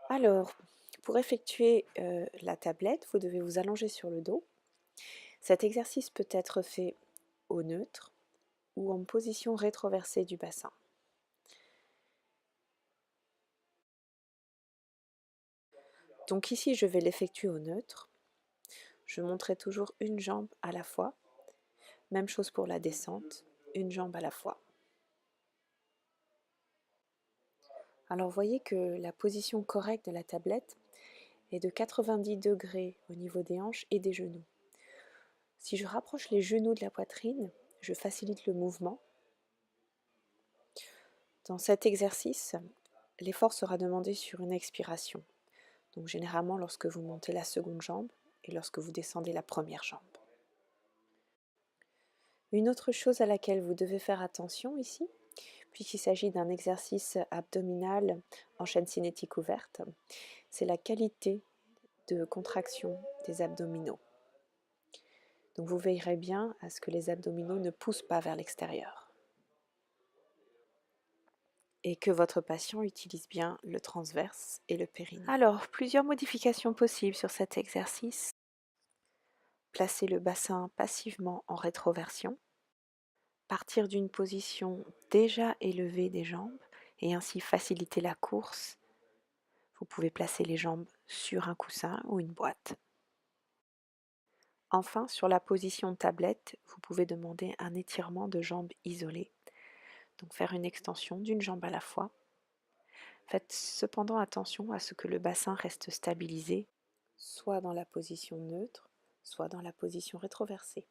Alors, pour effectuer la tablette, vous devez vous allonger sur le dos. Cet exercice peut être fait au neutre ou en position rétroversée du bassin. Donc ici, je vais l'effectuer au neutre. Je monterai toujours une jambe à la fois. Même chose pour la descente, une jambe à la fois. Alors voyez que la position correcte de la tablette est de 90 degrés au niveau des hanches et des genoux. Si je rapproche les genoux de la poitrine, je facilite le mouvement. Dans cet exercice, l'effort sera demandé sur une expiration. Donc généralement lorsque vous montez la seconde jambe et lorsque vous descendez la première jambe. Une autre chose à laquelle vous devez faire attention ici, puisqu'il s'agit d'un exercice abdominal en chaîne cinétique ouverte, c'est la qualité de contraction des abdominaux. Donc vous veillerez bien à ce que les abdominaux ne poussent pas vers l'extérieur et que votre patient utilise bien le transverse et le périnée. Alors, plusieurs modifications possibles sur cet exercice. Placez le bassin passivement en rétroversion, partir d'une position déjà élevée des jambes et ainsi faciliter la course. Vous pouvez placer les jambes sur un coussin ou une boîte. Enfin, sur la position tablette, vous pouvez demander un étirement de jambes isolées. Donc faire une extension d'une jambe à la fois. Faites cependant attention à ce que le bassin reste stabilisé, soit dans la position neutre, soit dans la position rétroversée.